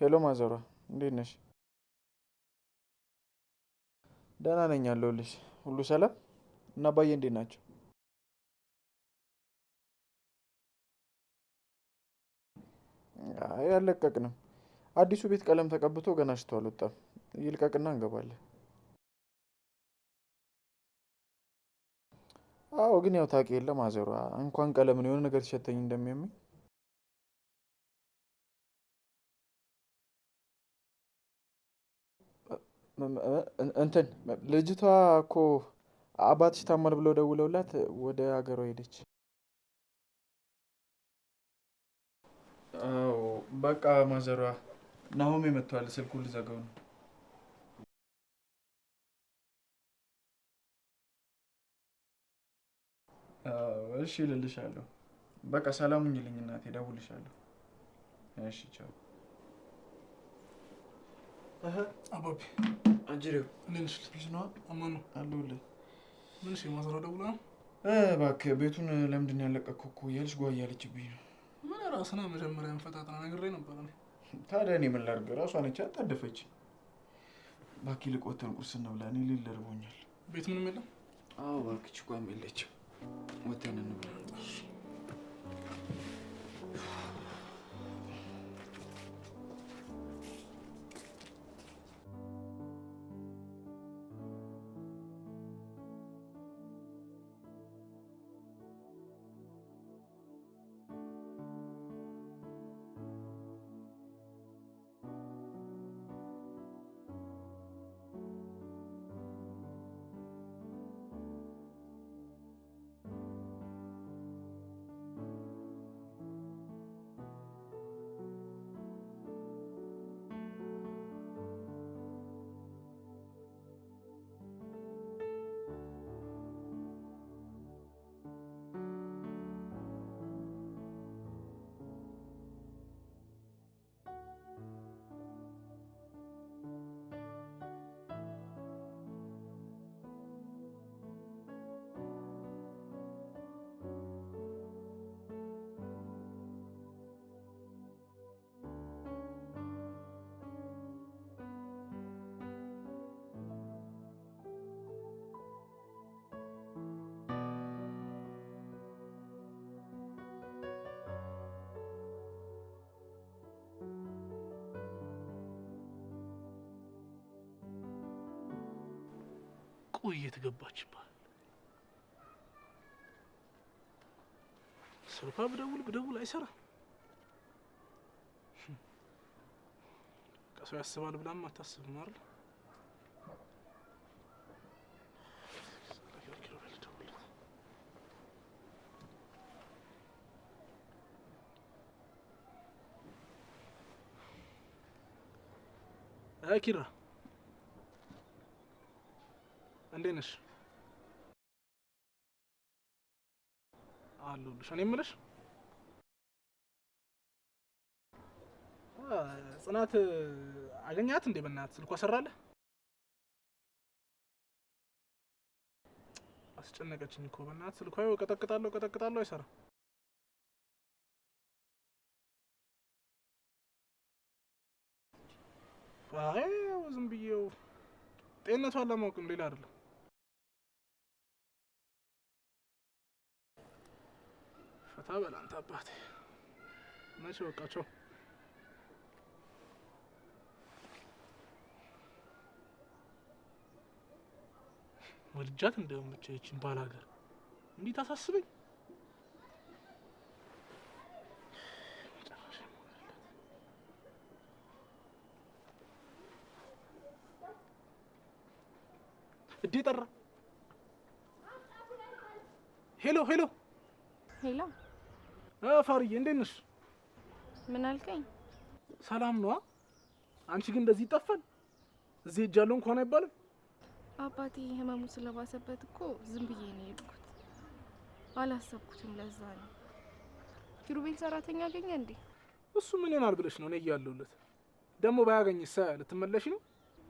ሄሎ ማዘሯ እንዴት ነሽ? ደህና ነኝ አለሁልሽ። ሁሉ ሰላም እና አባዬ እንዴት ናቸው? አይ አልለቀቅንም። አዲሱ ቤት ቀለም ተቀብቶ ገና ሽቶ አልወጣም። ይልቀቅና እንገባለን። አዎ ግን ያው ታውቂ የለ ማዘሯ እንኳን ቀለምን የሆነ ነገር ሲሸተኝ እንደሚያመኝ። እንትን ልጅቷ እኮ አባትሽ ታሟል ብለው ደውለውላት ወደ ሀገሯ ሄደች። አዎ በቃ ማዘሯ ናሆሜ መጥቷል። ስልኩን ልዘጋው ነው። እሺ እልልሻለሁ። በቃ ሰላም ሁኚልኝ እናቴ፣ እደውልልሻለሁ። እሺ ቻው። አባቢ አጅሬው እንዴት ነሽ? ልጅ ነዋ። አማን ነው አለሁልህ። ምን እሺ፣ ማዘሯ ደውላ ነው? እባክህ ቤቱን ለምንድን ያለቀቅከው እኮ እያለች ጓ እያለችብኝ ነው። ምን ራስና መጀመሪያ ፈጣጣ ነግሬ ነበር እኔ። ታዲያ እኔ ምን ላድርግ? ራሷ ነች አጣደፈች። እባክህ ይልቅ ወተን ቁርስ እንብላ፣ እኔ ልል እርቦኛል። ቤት ምንም የለም? አዎ እባክህ ችኳም የለችም። ወተን እንብላ። ቆይ የተገባችባል። ስልኳ ብደውል አይሰራም። ከሰው ያስባል ብላም አታስብም አይደል? ኪራ እንዴት ነሽ? አለሁልሽ። እኔ የምልሽ ጽናት አገኛት እንዴ? በእናትህ ስልኳ ሰራለህ? አስጨነቀችኝ እኮ በእናትህ። ስልኳ ቀጠቅጣለሁ አይሰራም። አይ ዝም ብዬው ጤንነቷን ለማወቅ ሌላ አይደለም። ፈታ በል አንተ አባቴ። መቼ በቃቸው። ወልጃት እንደውም ብቻ ይቺን ባላገር እንዴት አሳስበኝ። እዴ ጠራ። ሄሎ ሄሎ ሄሎ ፋርዬ እንዴት ነሽ? ምን አልከኝ? ሰላም ነዋ። አንቺ ግን እንደዚህ ይጠፋል? እዚህ ሄጃለሁ እንኳን አይባልም? አባቴ ህመሙ ስለባሰበት እኮ ዝም ብዬ ነው የሄድኩት። አላሰብኩትም፣ ለዛ ነው። ኪሩቤል ሰራተኛ አገኘ እንዴ? እሱ ምን ይሆናል ብለሽ ነው? እኔ እያለሁለት ደግሞ ባያገኝስ ልትመለሺ ነው?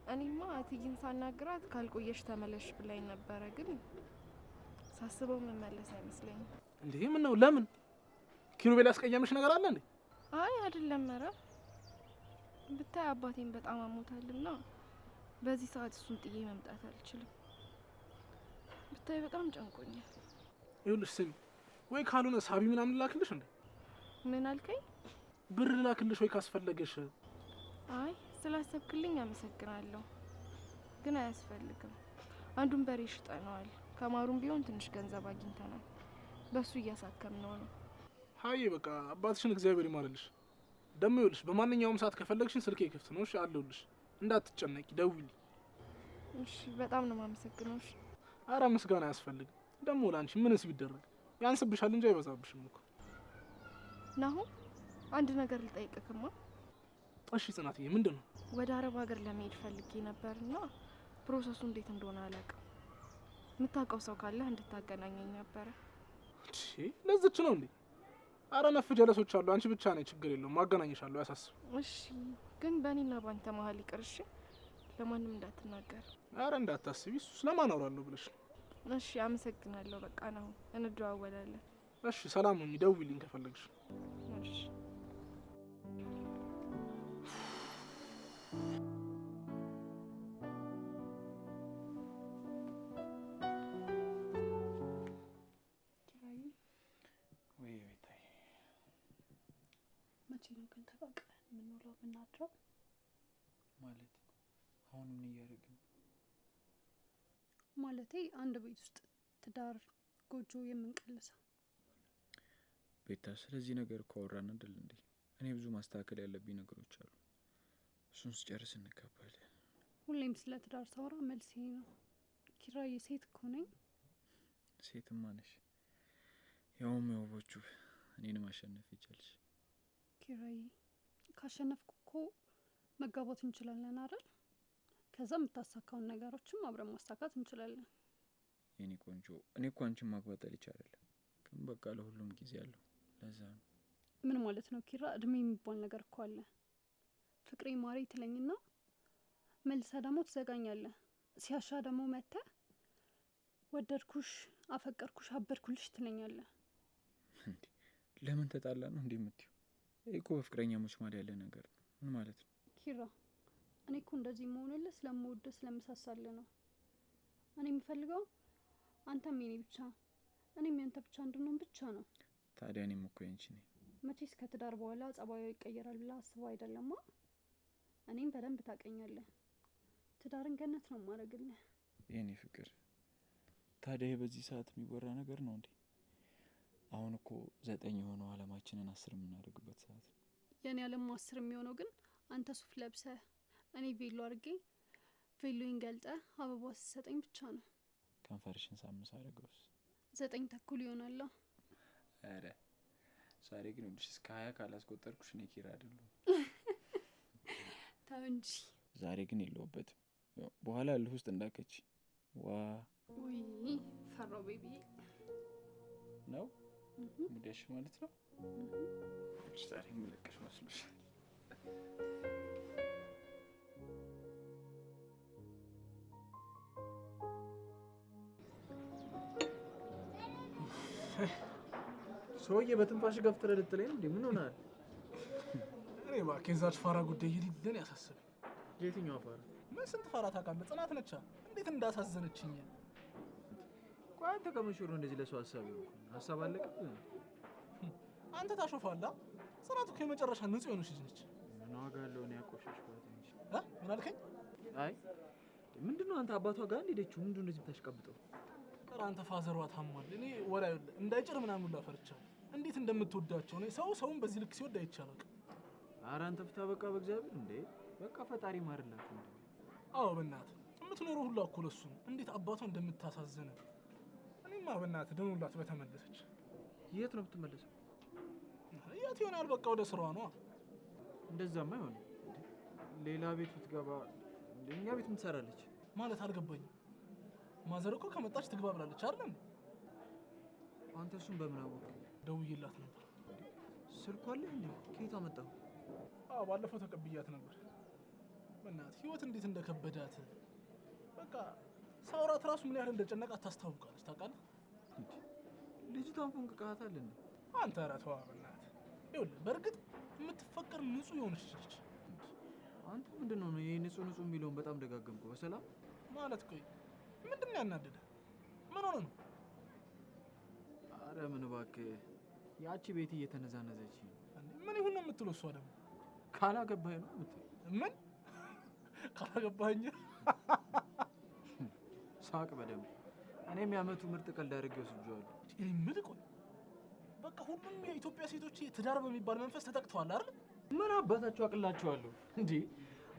እኔማ እትዬን ሳናግራት ካልቆየሽ ተመለሽ ብላኝ ነበረ፣ ግን ሳስበው መመለስ አይመስለኝም። እንዴ ምን ነው? ለምን? ኪሩቤል ያስቀየምሽ ነገር አለ እንዴ? አይ አይደለም። ኧረ ብታይ አባቴን በጣም አሞታልና በዚህ ሰዓት እሱን ጥዬ መምጣት አልችልም። ብታይ በጣም ጨንቆኛል። ይኸውልሽ ስሚ፣ ወይ ካልሆነ ሳቢ ምናምን ላክልሽ እንዴ? ምን አልከኝ? ብር ላክልሽ ወይ ካስፈለገሽ? አይ ስላሰብክልኝ አመሰግናለሁ፣ ግን አያስፈልግም። አንዱን በሬ ሽጠነዋል። ከማሩም ቢሆን ትንሽ ገንዘብ አግኝተናል። በሱ እያሳከምነው ነው። ሀይ በቃ አባትሽን እግዚአብሔር ይማርልሽ። ደሞ ይኸውልሽ በማንኛውም ሰዓት ከፈለግሽን ስልኬ ክፍት ነው። እሺ አለሁልሽ፣ እንዳትጨነቂ ደውዪልኝ። እሺ በጣም ነው የማመሰግነው። እሺ ኧረ ምስጋና አያስፈልግም። ደሞ ላንቺ ምንስ ቢደረግ ያንስብሻል እንጂ አይበዛብሽም እኮ። ናሁ አንድ ነገር ልጠይቅክማ። እሺ ጽናትዬ፣ ምንድን ነው? ወደ አረብ ሀገር ለመሄድ ፈልጌ ነበርና ፕሮሰሱ እንዴት እንደሆነ አላውቅም። የምታውቀው ሰው ካለ እንድታገናኘኝ ነበረ። እሺ ለዚች ነው እንዴ? አረ ነፍ ጀለሶች አሉ። አንቺ ብቻ ነኝ፣ ችግር የለውም ማገናኘሻለሁ፣ ያሳስብ። እሺ ግን በእኔና ባንተ መሀል ይቅርሽ፣ ለማንም እንዳትናገር። አረ እንዳታስቢ፣ እሱ ስለማን አወራለሁ ብለሽ። እሺ አመሰግናለሁ። በቃ ነው እንደዋወላለን። እሺ ሰላም ሁኚ፣ ደውዪልኝ ከፈለግሽ። እሺ መቼ ነው ግን ተቃቅረን የምንውለው የምናድረው? ማለት አሁን ምን እያደረግን? ማለቴ አንድ ቤት ውስጥ ትዳር ጎጆ የምንቀልሰው። ቤታ ስለዚህ ነገር ካወራን አይደል እንዴ? እኔ ብዙ ማስተካከል ያለብኝ ነገሮች አሉ። እሱን ስጨርስ እንጋባለን። ሁሌም ስለ ትዳር ሳወራ መልስ ይሄ ነው። ኪራዬ ሴት እኮ ነኝ። ሴትማ ነሽ፣ ያውም የውቦቹ እኔን ማሸነፍ ይቻልሽ። ኪራዬ ካሸነፍኩ እኮ መጋባት እንችላለን አይደል? ከዛ የምታሳካውን ነገሮችም አብረን ማሳካት እንችላለን። የኔ ቆንጆ፣ እኔ እኮ አንቺን ማግባት ልጅ አይደለም፣ ግን በቃ ለሁሉም ጊዜ አለው። ለዛ ነው። ምን ማለት ነው ኪራ? እድሜ የሚባል ነገር እኮ አለ። ፍቅሬ ማሬ ትለኝና መልሰ ደግሞ ትዘጋኛለህ። ሲያሻ ደግሞ መተህ ወደድኩሽ፣ አፈቀርኩሽ፣ አበድኩልሽ ትለኛለህ። እንዴ ለምን ተጣላ ነው እንዴ የምትይው? ይሄ እኮ በፍቅረኛሞች መሀል ያለ ነገር ነው። ምን ማለት ነው ኪራ? እኔ እኮ እንደዚህ መሆንልህ ስለምወድህ ስለምሳሳልህ ነው። እኔ የምፈልገው አንተም የኔ ብቻ እኔም ያንተ ብቻ እንድንሆን ብቻ ነው። ታዲያ እኔም እኮ ያንቺ ነኝ። መቼስ ከትዳር በኋላ ጸባዩ ይቀየራል ብላ አስበው አይደለማ። እኔም በደንብ ታቀኛለህ። ትዳርን ገነት ነው ማረግልህ የኔ ፍቅር። ታዲያ በዚህ ሰዓት የሚወራ ነገር ነው እንዴ? አሁን እኮ 9 የሆነው አለማችንን 10 የምናደርግበት ሰዓት ነው። የኔ አለም 10 የሚሆነው ግን አንተ ሱፍ ለብሰህ እኔ ቬሎ አድርጌ ቬሎዬን ገልጠህ አበባ ስትሰጠኝ ብቻ ነው። ከንፈርሽን ሳምስ አደረገውስ 9 ተኩል ይሆናል። አረ ዛሬ ግን ወድሽ እስከ 20 ካላስቆጠርኩሽ እኔ ኪራ አይደለሁም። ተው እንጂ። ዛሬ ግን የለውበትም። በኋላ ያለሁ ውስጥ እንዳከች ዋ ውይ ፈራው ቤቢ ነው ሙዲያሽ ማለት ነው። ዛሬ ምልክሽ መስሎሽ? ሰውዬ በትንፋሽ ገፍትረ ልጥለኝ እንዴ? ምን ሆናል? እኔ እባክህ የዛች ፋራ ጉዳይ ይልልን ያሳስበኝ። የትኛው ፋራ? ምን ስንት ፋራ ታውቃለህ? ጽናት ነቻ። እንዴት እንዳሳዘነችኝ። ቆይ አንተ ከመቼ ነው እንደዚህ ለሰው ሀሳብ ይሆን? ሀሳብ አለቀብህ? አንተ ታሾፋለህ። ጽናት እኮ የመጨረሻ ንጹህ የሆነች ልጅ ነች። ምን ዋጋ አለው? እኔ ያቆሸሽኳት እንጂ። ምን አልከኝ? አይ ምንድነው አንተ አባቷ ጋር እንደሄደችው ምንድነው እንደዚህ የምታሽቀብጠው? ኧረ አንተ ፋዘሯ ታሟል። እኔ ወላ እንዳይጭር ምናምን ሁላ ፈርቻለሁ። እንዴት እንደምትወዳቸው ነው። ሰውን በዚህ ልክ ሲወድ አይቻልም። ኧረ አንተ ፍታ በቃ በእግዚአብሔር እንዴ! በቃ ፈጣሪ ማርላት እንዴ! አዎ በእናትህ የምትኖረው ሁላ እኮ ለሱ ነው። እንዴት አባቷ እንደምታሳዝነ። እኔማ በእናትህ ደኑላት በተመለሰች። የት ነው የምትመለሰው? የት ይሆናል? በቃ ወደ ስራዋ ነው። እንደዛማ አይሆንም። ሌላ ቤት ብትገባ እኛ ቤት ምን ትሰራለች ማለት አልገባኝም። ማዘር እኮ ከመጣች ትግባ ብላለች አይደል? አንተ እሱን በምን አወቅ? ደውዬላት ነበር። ስልኳ አለ እንዴ? ከየት አመጣው? አዎ ባለፈው ተቀብያት ነበር። በእናትህ ህይወት እንዴት እንደከበዳት በቃ ሳውራት ራሱ ምን ያህል እንደጨነቃት ታስታውቃለች። ታውቃለህ? ልጅቷን ፎንቅቃታል እንዴ? አንተ ኧረ ተው በእናትህ። ይኸውልህ በእርግጥ የምትፈቀር ንጹህ የሆነች ልጅ አንተ ምንድነው ነው ይሄ ንጹህ የሚለውን በጣም ደጋገምከው? በሰላም ማለት ቆይ ምንድን ነው ያናደደ? ምን ሆነ ነው? አረ ምን እባክህ ያቺ ቤት እየተነዛነዘች ነው። ምን ይሁን ነው የምትለው? እሷ ደግሞ ካላገባኝ ነው የምትለው? ምን ካላገባኝ? ሳቅ በደምብ። እኔም የዓመቱ ምርጥ ቀልድ አድርጌ ወስጄዋለሁ። እኔ ምን ቆይ በቃ ሁሉም የኢትዮጵያ ሴቶች ትዳር በሚባል መንፈስ ተጠቅተዋል አይደል? ምን አባታቸው አቅላቸዋለሁ እንዴ?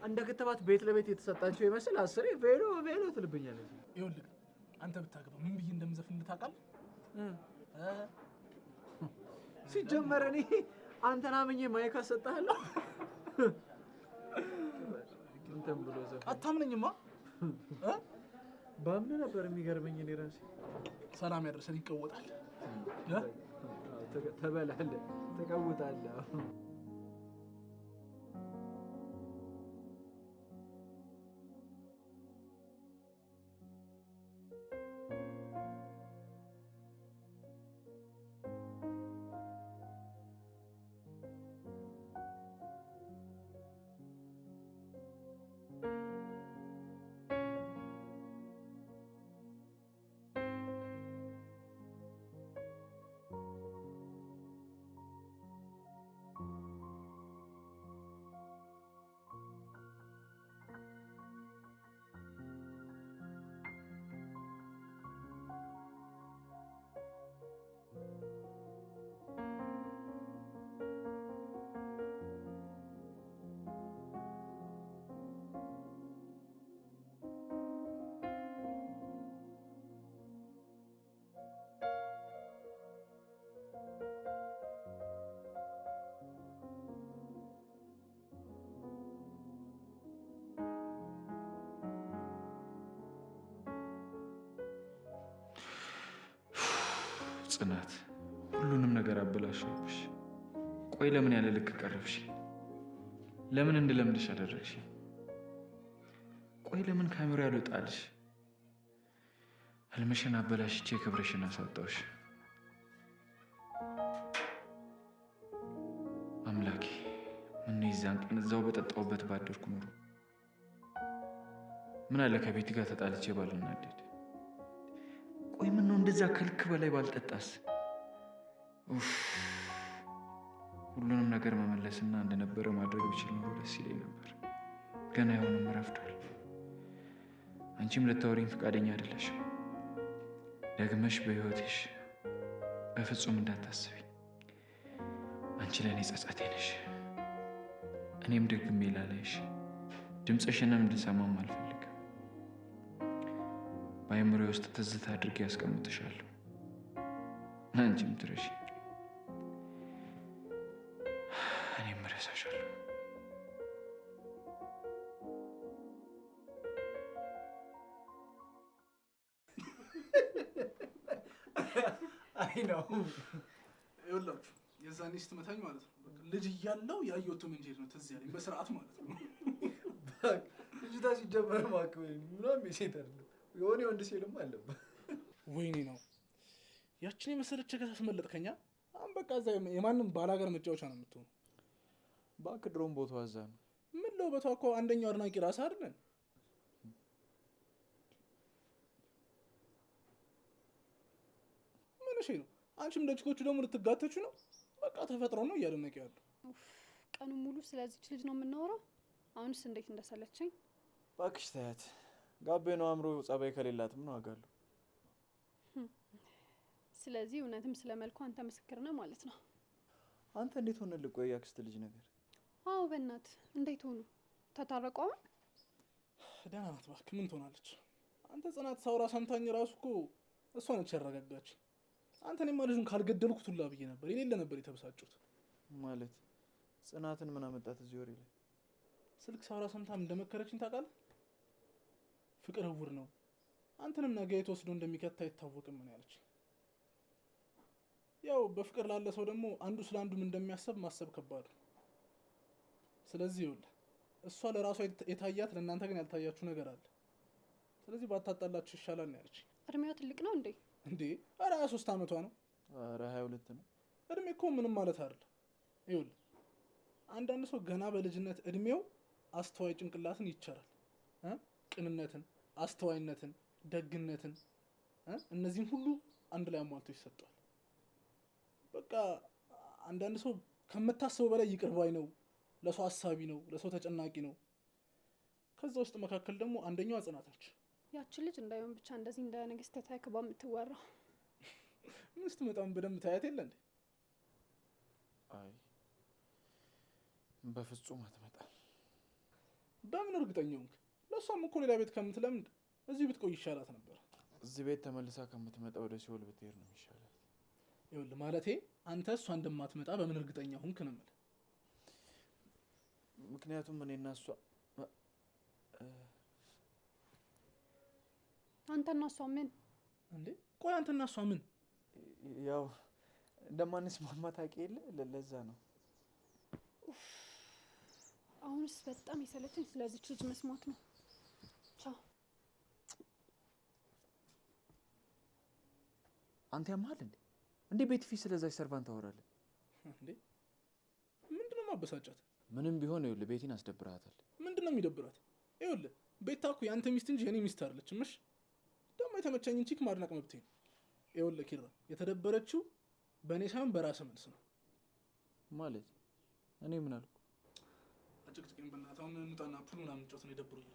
እንደ ክትባት ቤት ለቤት የተሰጣቸው ይመስል አስሬ ቬሎ ቬሎ ትልብኛለች። ይኸውልህ አንተ ብታገባ ምን ብዬ እንደምዘፍን ታውቃለህ? ሲጀመር እኔ አንተን አምኜ ማይክ አሰጥሃለሁ። እንትን ብሎ ዘፈን አታምነኝማ? ባምን ነበር የሚገርመኝ እኔ ራሴ። ሰላም ያደርሰን ይቀወጣል። ተበላለህ ተቀውጣለህ። ጽናት ሁሉንም ነገር አበላሽብሽ። ቆይ ለምን ያለ ልክ ቀረብሽ? ለምን እንድለምድሽ አደረግሽ? ቆይ ለምን ካሜራ ያልወጣልሽ? ህልምሽን አበላሽቼ ክብርሽን አሳጣሁሽ። አምላኬ ምን ይዛን ቀን እዛው በጠጣሁበት ባደርኩ ኖሮ። ምን አለ ከቤት ጋር ተጣልቼ ባልናደድ። ቆይ ምን ነው እንደዛ ከልክ በላይ ባልጠጣስ? ሁሉንም ነገር መመለስና እንደነበረ ማድረግ ብችል ኖሮ ደስ ይለኝ ነበር። ገና አይሆንም፣ ረፍዷል። አንቺም ልታወሪኝ ፈቃደኛ አይደለሽም። ደግመሽ በህይወትሽ በፍጹም እንዳታስቢ። አንቺ ለእኔ ጸጸቴ ነሽ። እኔም ደግሜ ላላይሽ ድምፅሽንም እንድሰማም አልፈልግም። በአእምሮዬ ውስጥ ትዝታ አድርጌ ያስቀምጥሻለሁ። አንቺም ትረሺ፣ እኔም እረሳሻለሁ። አይ ነው ይኸውላችሁ፣ የዛኔ ስትመታኝ ማለት ነው ልጅ እያለሁ ያየሁት መንጀት ነው ትዝ ያለኝ በስርዓት ማለት ነው። ልጅታ ሲጀመር ማክበኝ ምናምን የሴት አይደለም የሆነ ወንድ ሲልም አለበት። ወይኔ ነው ያችን የመሰለች ቸከት አስመለጥከኛ። አሁን በቃ እዛ የማንም ባላገር መጫወቻ ነው የምትሆነው። እባክህ ድሮም ቦታው እዛ ነው። ምን ለው ቦታው እኮ አንደኛው አድናቂ ራስህ አይደለን? ምን እሺ ነው አንቺም እንደ ችኮቹ ደግሞ ልትጋተቹ ነው? በቃ ተፈጥሮ ነው እያደነቀ ያለው። ቀኑን ሙሉ ስለዚች ልጅ ነው የምናወራው። አሁንስ እንዴት እንደሰለቸኝ። እባክሽ ተያት። ጋቤ ነው አእምሮ ጸባይ ከሌላትም ነው አጋለሁ። ስለዚህ እውነትም ስለመልኩ አንተ ምስክር ነህ ማለት ነው። አንተ እንዴት ሆነ ልቆይ ያክስት ልጅ ነገር? አዎ በእናት እንዴት ሆኑ? ተታረቁ? ደህና ናት እባክህ። ምን ትሆናለች? አንተ ጽናት ሳውራ ሰምታኝ ራሱ እኮ እሷ ነች ያረጋጋች። አንተ እኔማ ልጁን ካልገደልኩት ሁላ ብዬ ነበር። የሌለ ነበር የተበሳጩት። ማለት ጽናትን ምን አመጣት እዚህ ወሬ ላይ? ስልክ ሳውራ ሰምታም እንደመከረችኝ ታውቃለህ? ፍቅር እውር ነው፣ አንተንም ነገ የት ወስዶ እንደሚከታ አይታወቅም ምን ያለች። ያው በፍቅር ላለ ሰው ደግሞ አንዱ ስለ አንዱም እንደሚያስብ ማሰብ ከባድ ነው። ስለዚህ ይኸውልህ እሷ ለራሷ የታያት ለእናንተ ግን ያልታያችሁ ነገር አለ። ስለዚህ ባታጣላችሁ ይሻላል ነው ያለች። እድሜዋ ትልቅ ነው እንዴ? እንዴ ኧረ 23 ዓመቷ ነው። ኧረ 22 ነው። እድሜ እኮ ምንም ማለት አይደለም። ይኸውልህ አንዳንድ ሰው ገና በልጅነት እድሜው አስተዋይ ጭንቅላትን ይቸራል። ቅንነትን፣ አስተዋይነትን፣ ደግነትን እነዚህን ሁሉ አንድ ላይ አሟልቶ ይሰጠዋል። በቃ አንዳንድ ሰው ከምታስበው በላይ ይቅር ባይ ነው፣ ለሰው አሳቢ ነው፣ ለሰው ተጨናቂ ነው። ከዛ ውስጥ መካከል ደግሞ አንደኛዋ ጽናት ነች። ያችን ልጅ እንዳይሆን ብቻ እንደዚህ እንደ ንግስት ተክባ የምትወራው ምን ስትመጣም በደንብ ታያት የለ እንዴ? አይ በፍጹም አትመጣም። በምን እርግጠኛ ሆንክ? ለእሷም እኮ ሌላ ቤት ከምትለምድ እዚሁ ብትቆይ ይሻላት ነበር። እዚህ ቤት ተመልሳ ከምትመጣ ወደ ሲኦል ብትሄድ ነው የሚሻላት። ይኸውልህ ማለቴ አንተ እሷ እንደማትመጣ በምን እርግጠኛ ሆንክ ነው የምልህ። ምክንያቱም እኔና እሷ አንተና እሷ ምን እንዴ? ቆይ አንተና እሷ ምን? ያው እንደማንስማማ ታውቂ የለ ለዛ ነው። አሁንስ በጣም የሰለቸኝ ስለዚች ልጅ መስማት ነው። ቻው። አንተ ያመሃል እንዴ? እንዴ ቤት ፊት ስለዛች ሰርቫንት ታወራለህ እንዴ? ምንድነው ማበሳጫት? ምንም ቢሆን ይኸውልህ ቤቲን አስደብረሃታል። ምንድነው የሚደብራት? ይኸውልህ ቤታ እኮ የአንተ ሚስት እንጂ የኔ ሚስት አይደለችም። እሺ ደግሞ የተመቸኝን ቺክ ማድነቅ መብቴ ነው። ይኸውልህ ኪራ የተደበረችው በእኔ ሳይሆን በራስህ መልስ ነው። ማለት እኔ ምን አልኩ? አጭቅጭቄን በእናትህ አሁን እንውጣና ፑል ምናምን እንጫወት ነው፣ ይደብሩኛል።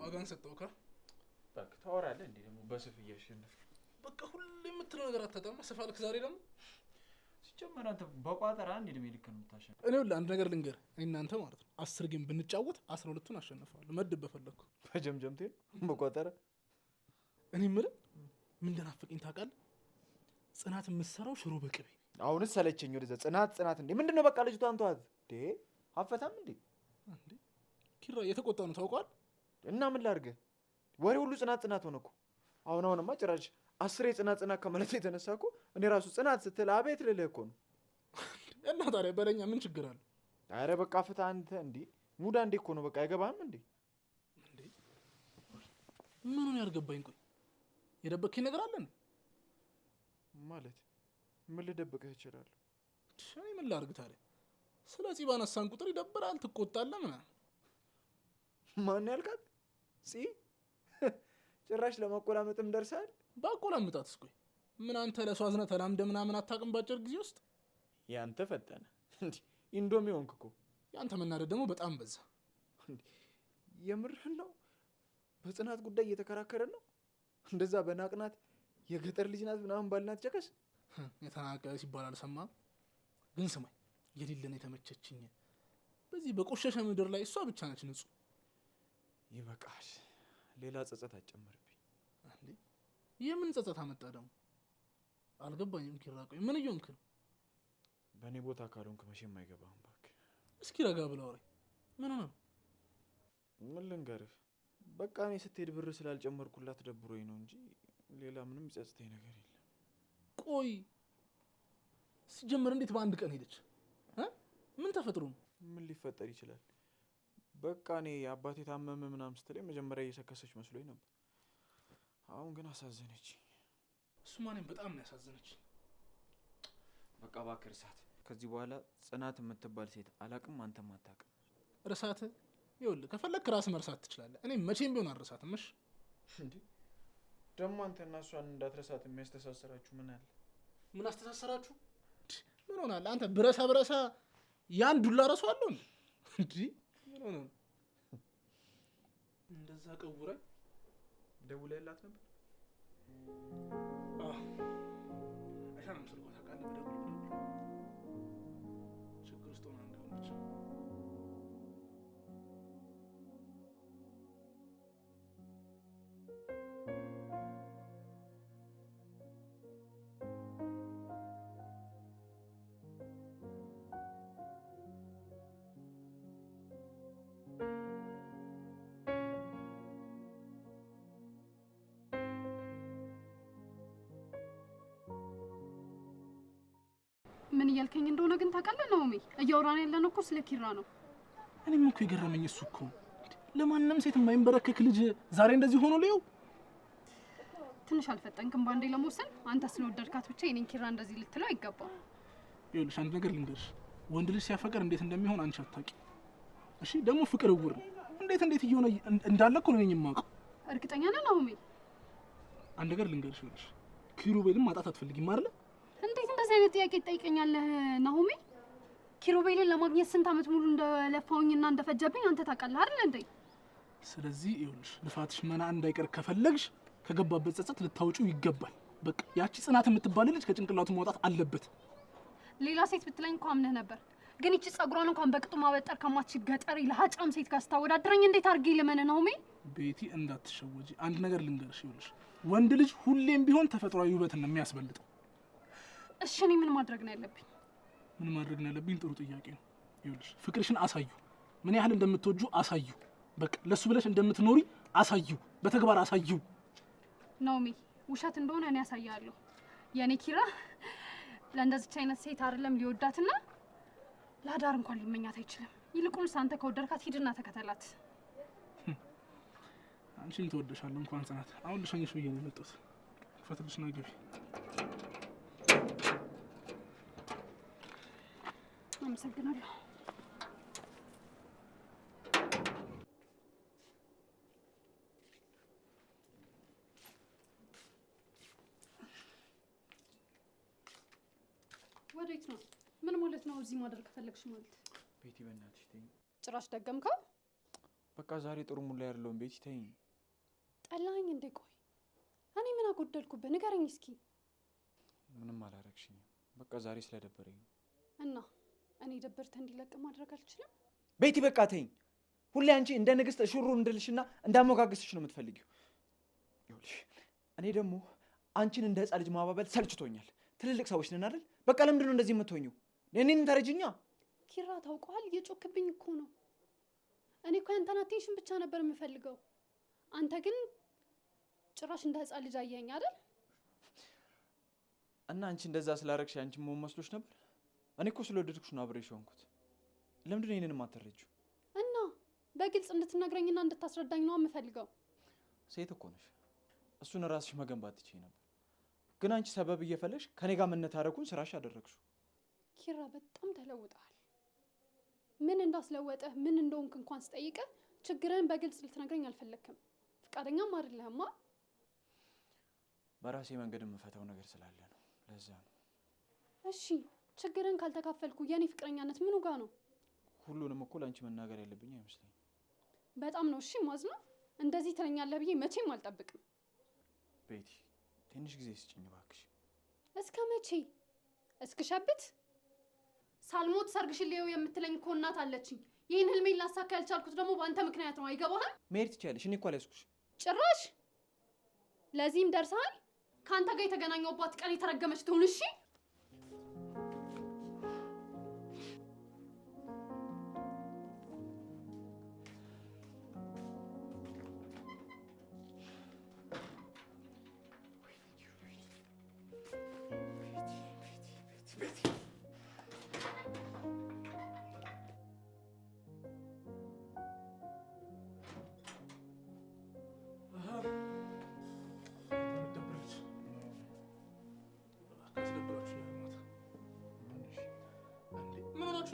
ዋጋን ሰጠው ካ በቃ ታወራለህ እንዴ? ደግሞ በስፍ እያሸነፍክ በቃ ሁሌ የምትለው ነገር አታጣም። ስፋልክ ዛሬ ደግሞ ሲጀመር አንተ በቋጠራ አንድ እድሜ ልክ ነው የምታሸንፍ። እኔ ሁላ አንድ ነገር ልንገር፣ እናንተ ማለት ነው 10 ጌም ብንጫወት 12ቱን አሸንፋለሁ። መድብ በፈለኩ በጀምጀምቴ በቋጠራ። እኔ የምልህ ምን እንደናፈቀኝ ታውቃለህ? ጽናት የምትሰራው ሽሮ በቅቤ። አሁንስ ሰለቸኝ። ወደዛ ጽናት እንዴ ምንድነው? በቃ ልጅቷን ተዋት እንዴ። አፈታም እንዴ እንዴ ኪራ እየተቆጣ ነው ታውቋል። እና ምን ላድርግ? ወሬ ሁሉ ጽናት ሆነ እኮ። አሁንማ ጭራሽ 10 ጽናት ከማለት የተነሳ እኮ እኔ ራሱ ጽናት ስትል አቤት ልልህ እኮ ነው። እና ታዲያ በለኛ ምን ችግር አለ? አረ በቃ ፍታ አንተ። እንዴ ሙዳ እንዴ እኮ ነው። በቃ አይገባህም እንዴ? እንዴ ምኑን ያልገባኝ? ቆይ የደበከኝ ነገር አለ? ማለት ምን ልደብቅህ እችላለሁ? እኔ ምን ላድርግ ታዲያ? ስለዚህ ባነሳን ቁጥር ይደብራል፣ ትቆጣለህ ምናምን። ማን ያልካት? ጭራሽ ለማቆላመጥም ደርሳል። ባቆላምጣት እስኮ ምን አንተ ለሷ አዝነህ ተላምደህ ምናምን አታውቅም? ባጭር ጊዜ ውስጥ ያንተ ፈጠነ እንዴ? ኢንዶሚ ሆንክ እኮ። ያንተ መናደድ ደግሞ በጣም በዛ። የምርህን ነው? በጽናት ጉዳይ እየተከራከረን ነው? እንደዛ በናቅናት የገጠር ልጅ ናት ምናምን ባልናት ጨቀስ የተናቀ ሲባል አልሰማም። ግን ስማኝ፣ የሌለን የተመቸችኝ በዚህ በቆሸሸ ምድር ላይ እሷ ብቻ ነች ንጹህ። ይበቃል። ሌላ ጸጸት አጨመርብኝ። እንዴ የምን ጸጸት አመጣ ደግሞ? አልገባኝም ኪራ። ቆይ ምን እየሆንክ ነው? በእኔ ቦታ ካልሆንክ መቼም አይገባህም። እባክህ እስኪ ረጋ ብለህ አውራኝ። ምን ሆነ? ምን ልንገርህ? በቃ እኔ ስትሄድ ብር ስላልጨመርኩላት ደብሮኝ ነው እንጂ ሌላ ምንም ጸጽተኝ ነገር የለም። ቆይ ሲጀመር እንዴት በአንድ ቀን ሄደች? ምን ተፈጥሮ ነው? ምን ሊፈጠር ይችላል? በቃ እኔ አባቴ ታመመ ምናምን ስትለኝ መጀመሪያ እየሰከሰች መስሎኝ ነበር። አሁን ግን አሳዘነች። እሱማ እኔም በጣም ነው ያሳዘነች። በቃ እባክህ እርሳት። ከዚህ በኋላ ጽናት የምትባል ሴት አላቅም፣ አንተም አታውቅም። እርሳት? ይኸውልህ ከፈለክ ራስህ መርሳት ትችላለህ። እኔ መቼም ቢሆን አልረሳትም። እሺ እንዴ ደግሞ አንተና እሷን እንዳትረሳት የሚያስተሳስራችሁ ምን አለ? ምን አስተሳሰራችሁ? ምን ሆናል አንተ? ብረሳ ያን ዱላ ረሳዋለሁ እንዴ? ምን ሆነ? እንደዛ ቀውራኝ ደውለህላት ነበር? አይሻንም ስልኳ ታውቃለህ። ችግር ውስጥ ሆና እንደሆነች ምን እያልከኝ እንደሆነ ግን ታውቃለህ ናኦሚ? እያወራን ያለነው እኮ ስለ ኪራ ነው። እኔም እኮ የገረመኝ እሱ እኮ ለማንም ሴት የማይንበረከክ ልጅ ዛሬ እንደዚህ ሆኖ ሊየው። ትንሽ አልፈጠንክም ባንዴ ለመወሰን? አንተ ስለወደድካት ብቻ የኔን ኪራ እንደዚህ ልትለው አይገባም። ይኸውልሽ አንድ ነገር ልንገርሽ፣ ወንድ ልጅ ሲያፈቅር እንዴት እንደሚሆን አንቺ አታውቂ። እሺ ደግሞ ፍቅር እውር ነው። እንዴት እየሆነ እንዳለ እኮ ነው የማውቀው። እርግጠኛ ነህ ናኦሚ? አንድ ነገር ልንገርሽ፣ ይኸውልሽ ኪሩቤልን ማጣት አትፈልጊም አይደል? እንዴት እንደዚህ አይነት ጥያቄ ትጠይቀኛለህ ናኦሚ? ኪሩቤልን ለማግኘት ስንት አመት ሙሉ እንደለፋውኝና እንደፈጀብኝ አንተ ታውቃለህ አይደል እንዴ? ስለዚህ ይኸውልሽ ልፋትሽ መና እንዳይቀር ከፈለግሽ ከገባበት ጸጸት ልታውጪው ይገባል። በቃ ያቺ ጽናት የምትባል ልጅ ከጭንቅላቱ ማውጣት አለበት። ሌላ ሴት ብትለኝ እንኳን አምነህ ነበር፣ ግን እቺ ጸጉሯን እንኳን በቅጡ ማበጠር ከማትችል ገጠሪ ለሀጫም ሴት ጋር ስታወዳድረኝ እንዴት አድርጌ ልመን ናኦሚ? ቤቲ እንዳትሸወጂ። አንድ ነገር ልንገርሽ፣ ይኸውልሽ ወንድ ልጅ ሁሌም ቢሆን ተፈጥሯዊ ውበትን ነው የሚያስበልጠው። እሺ እኔ ምን ማድረግ ነው ያለብኝ? ምን ማድረግ ነው ያለብኝ? ጥሩ ጥያቄ ነው። ይኸውልሽ ፍቅርሽን አሳዩ፣ ምን ያህል እንደምትወጁ አሳዩ። በቃ ለሱ ብለሽ እንደምትኖሪ አሳዩ፣ በተግባር አሳዩ። ናኦሚ ውሸት እንደሆነ እኔ ያሳያለሁ። የኔ ኪራ ለእንደዚች አይነት ሴት አይደለም ሊወዳትና ለአዳር እንኳን ሊመኛት አይችልም። ይልቁንስ አንተ ከወደድካት ሂድና ተከተላት። አንቺም ተወደሻለሁ እንኳን ጽናት። አሁን ልሸኝሽ ብዬ ነው የመጣሁት። ፈትልሽና ግቢ። አመሰግናለሁ። ወዴት ነው? ምን ማለት ነው? እዚህ ማደር ከፈለግሽ ማለት? ቤቲ በእናትሽ ተይኝ። ጭራሽ ደገምከው? በቃ ዛሬ ጥሩ ሙላ ያለውን ቤቲ ተይኝ። ጠላኸኝ እንዴ? ቆይ እኔ ምን አጎደልኩብህ? ንገረኝ እስኪ። ምንም አላረግሽኝም። በቃ ዛሬ ስለደበረኝ እና እኔ ደብርተህ እንዲለቅ ማድረግ አልችልም? ቤቲ በቃ ተይኝ። ሁሌ አንቺ እንደ ንግስት ሹሩ እንድልሽና እንዳሞጋግስሽ ነው የምትፈልጊው። ይኸውልሽ እኔ ደግሞ አንቺን እንደ ህፃን ልጅ ማባበል ሰልችቶኛል። ትልልቅ ሰዎች ነን አይደል? በቃ ለምንድን ነው እንደዚህ የምትሆኚው? እኔን ተረጅኛ። ኪራ ታውቀዋል፣ እየጮክብኝ እኮ ነው። እኔ እኮ ያንተን አቴንሽን ብቻ ነበር የምፈልገው። አንተ ግን ጭራሽ እንደ ህፃን ልጅ አየኸኝ አይደል? እና አንቺ እንደዛ ስላረግሽ አንቺ መሆን መስሎሽ ነበር? እኔ እኮ ስለወደድኩሽ ነው አብሬሽ ሆንኩት። ለምንድን ነው ይሄንን የማትረጂው? እና በግልጽ እንድትነግረኝና እንድታስረዳኝ ነው የምፈልገው። ሴት እኮ ነሽ፣ እሱን ራስሽ መገንባት ትችይ ነበር። ግን አንቺ ሰበብ እየፈለግሽ ከኔ ጋር መነታረኩን ስራሽ አደረግሽው። ኪራ በጣም ተለውጠሃል። ምን እንዳስለወጠህ ምን እንደሆንክ እንኳን ስጠይቅህ ችግርህን በግልጽ ልትነግረኝ አልፈለክም። ፍቃደኛም አይደለህማ። በራሴ መንገድ የምፈታው ነገር ስላለ ነው፣ ለዛ ነው። እሺ ችግርህን ካልተካፈልኩ የኔ ፍቅረኛነት ምኑ ጋር ነው? ሁሉንም እኮ ለአንቺ መናገር ያለብኝ አይመስለኝም። በጣም ነው እሺ ማዝነው። እንደዚህ ትለኛለህ ብዬ መቼም አልጠብቅም። ቤቲ ትንሽ ጊዜ ስጭኝ እባክሽ። እስከ መቼ? እስክሸብት? ሳልሞት ሰርግሽን ልየው የምትለኝ እኮ እናት አለችኝ። ይህን ህልሜን ላሳካ ያልቻልኩት ደግሞ በአንተ ምክንያት ነው። አይገባህም? መሄድ ትችያለሽ። እኔ እኮ አልያዝኩሽ። ጭራሽ ለዚህም ደርሰሃል። ከአንተ ጋር የተገናኘሁባት ቀን የተረገመች ትሁን። እሺ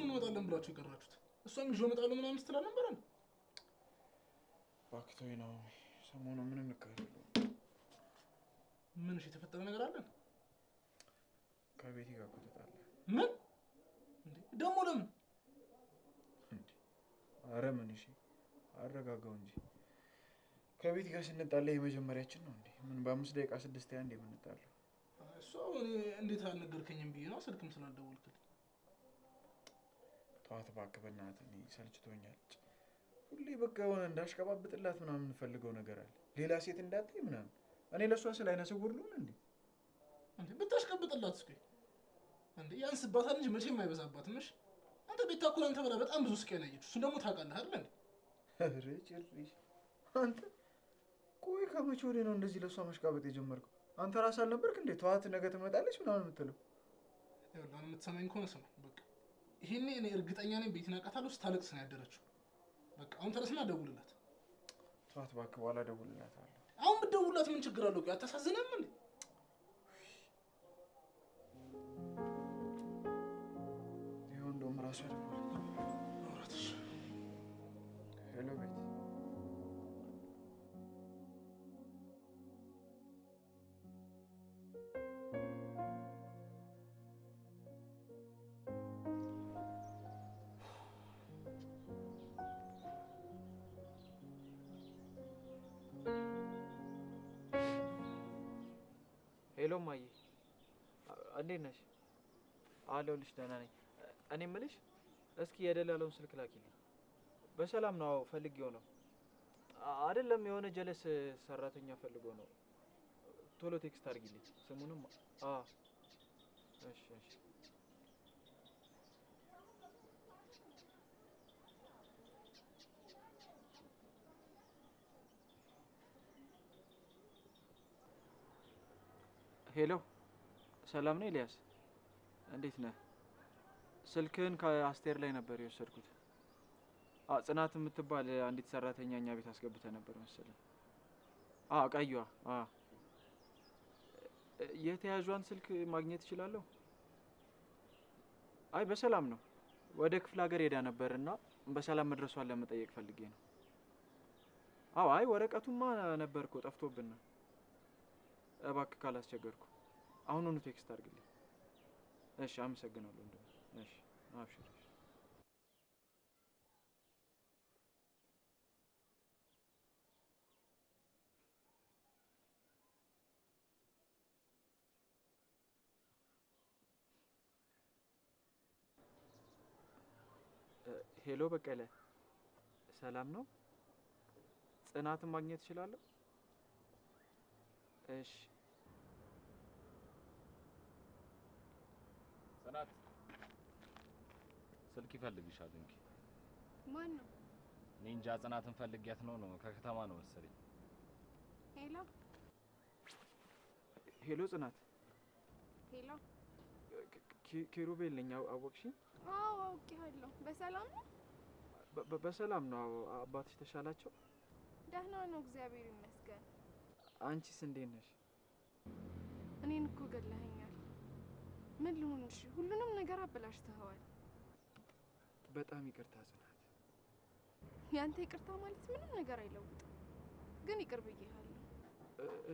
ነው እንመጣለን ብላችሁ የቀራችሁት? እሷም ይዤው እመጣለሁ ምናምን ስትል አልነበረ? ባክቶኝ ነው ሰሞኑን ምን እንካሄዳለን? ምን እሺ የተፈጠረ ነገር አለ? ከቤቴ ጋር እኮ ተጣላ። ምን እንዴ ደግሞ ለምን? አረ ምን እሺ አረጋጋው እንጂ ከቤቴ ጋር ስንጣላ የመጀመሪያችን ነው እንዴ? ምን በ5 ደቂቃ 6 አንዴ የምንጣለው? እሷ እኔ እንዴት አልነገርከኝም ብዬ ነው ስልክም ስላልደወልክልኝ። ተዋት እባክህ በእናትህ፣ እኔ ሰልችቶኛል። ሁሌ በቃ የሆነ እንዳሽቀባብጥላት ምናምን የምፈልገው ነገር አለ። ሌላ ሴት እንዳትይ ምናምን። እኔ ለእሷ ስለ አይነ ስውር ልሁን እንዴ? እንዴ ብታሽቀብጥላት እስኪ እንዴ ያንስባታል እንጂ መቼም አይበዛባትም። እሺ አንተ ቤት ታኩል አንተ በላ በጣም ብዙ ስቃይ ነው ያየችው። እሱን ደግሞ ታውቃለህ አይደል እንዴ? ኧረ ጭራሽ አንተ ቆይ ከመቼ ወዲህ ነው እንደዚህ ለእሷ መሽቃበጥ የጀመርከው? አንተ ራስህ አልነበርክ እንዴ ተዋት ነገ ትመጣለች ምናምን የምትለው? ይኸውልህ አሁን የምትሰማኝ ከሆነ ስማ በቃ ይሄኔ እኔ እርግጠኛ ነኝ ቤትን አውቃታለሁ። ስታለቅስ ነው ያደረችው። በቃ አሁን ተነስና ደውልላት። ተዋት እባክህ፣ በኋላ እደውልላታለሁ። አሁን ብትደውልላት ምን ችግር አለው? ቆይ አታሳዝንም እንዴ? ይኸው እንደውም ራሷ ደወለች። ሄሎ ቤት ሄሎ ማዬ፣ እንዴት ነሽ? አለሁልሽ፣ ደህና ነኝ። እኔ የምልሽ እስኪ የደላለውን ስልክ ላኪልኝ። በሰላም ነው? አዎ ፈልጌው ነው። አይደለም የሆነ ጀለስ ሰራተኛ ፈልጎ ነው። ቶሎ ቴክስት አድርጊልኝ ስሙንም። እሺ እሺ። ሄሎ ሰላም ነው ኤልያስ? እንዴት ነህ? ስልክህን ከአስቴር ላይ ነበር የወሰድኩት። ጽናት የምትባል አንዲት ሰራተኛ እኛ ቤት አስገብተህ ነበር መሰለኝ። ቀይዋ። የተያዟን ስልክ ማግኘት እችላለሁ? አይ በሰላም ነው። ወደ ክፍለ ሀገር ሄዳ ነበር እና በሰላም መድረሷን ለመጠየቅ ፈልጌ ነው። አይ ወረቀቱማ ነበር እኮ ጠፍቶብን ነው። እባክህ ካላስቸገርኩ አሁኑኑ ቴክስት አድርግልኝ። እሺ አመሰግናለሁ። እሺ አብሽር። ሄሎ በቀለ፣ ሰላም ነው? ጽናትን ማግኘት እችላለሁ? እሺ ጽናት ስልክ ይፈልግሻል እንጂ። ማን ነው? እኔ እንጃ። ጽናትን ፈልጊያት ነው ከከተማ ነው መሰለኝ። ሄሎ ሄሎ ጽናት። ሄሎ ኪሩቤል ነኝ። አወቅሽኝ? አዎ አውቄሃለሁ። በሰላም ነው? በሰላም ነው። አባትሽ ተሻላቸው? ደህና ነው እግዚአብሔር ይመስገን። አንቺስ እንዴት ነሽ? እኔን እኮ ገለኸኛል። ምን ልሁን? እሺ ሁሉንም ነገር አበላሽተኸዋል። በጣም ይቅርታ ጽናት። ያንተ ይቅርታ ማለት ምንም ነገር አይለውጥም፣ ግን ይቅር ብዬሃለሁ።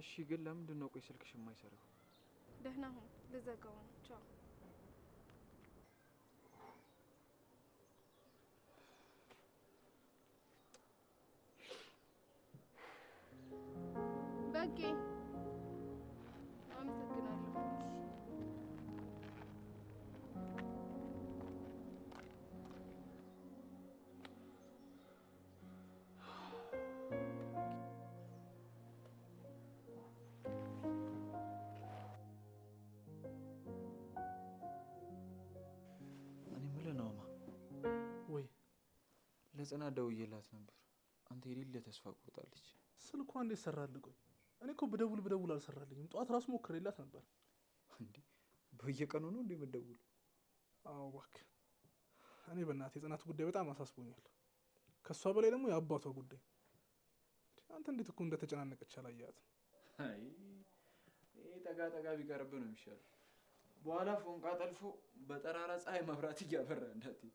እሺ ግን ለምንድን ነው ቆይ ስልክሽ የማይሰራው? ደህና ሁን፣ ልዘጋው ነው። ቻው። በጌ አመሰግናለሁ። እኔ የምልህ ናኦማ፣ ወይ ለጽናት ደውዬላት ነበር። አንተ የሌለ ተስፋ ቆርጣለች። ስልኳ እንዴት ሰራልህ? ቆይ እኔ እኮ ብደውል አልሰራልኝም። ጠዋት ራሱ ሞክሬላት ነበር። እንዴ በየቀኑ ነው እንዴ የምትደውለው? አዎ እባክህ። እኔ በእናቴ የጽናት ጉዳይ በጣም አሳስቦኛል። ከሷ በላይ ደግሞ የአባቷ ጉዳይ። አንተ እንዴት እኮ እንደተጨናነቀች አላየሃትም? አይ ይሄ ጠጋ ጠጋ ቢቀርብ ነው የሚሻለው። በኋላ ፎንቃ ጠልፎ በጠራራ ፀሐይ መብራት እያበራ እንዳትሄድ።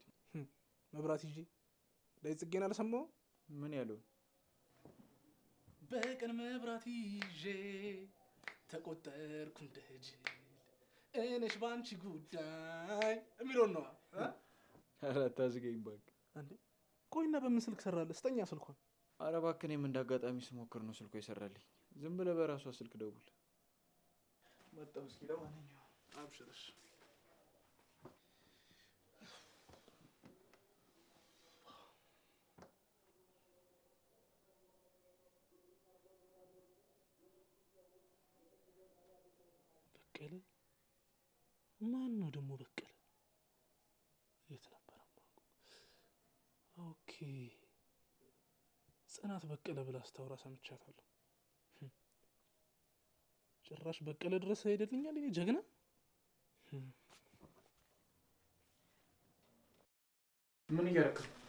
መብራት ይዤ ላይ ጽጌን አልሰማሁም? ምን ያለው? በቀን መብራት ይዤ ተቆጠርኩ እንደ ጅል እኔሽ ባንቺ ጉዳይ የሚለውን ነዋ። ኧረ አታዝገኝ እባክህ። እንዴ ቆይና በምን ስልክ ሰራለህ? ስጠኛ ስልኳን። ኧረ እባክህ እኔም እንዳጋጣሚ ስሞክር ነው ስልኳ ይሰራልኝ። ዝም ብለህ በራሷ ስልክ ደውል። መጣሁ። እስኪ ለማንኛውም አብሽርሽ። በቀለ ማን ነው ደግሞ? በቀለ የት ነበረ? ኦኬ ጽናት በቀለ ብላ ስታወራ ሰምቻታለሁ። ጭራሽ በቀለ ድረስ ሄደልኛል እኔ ጀግና። ምን እያደረክ ነው?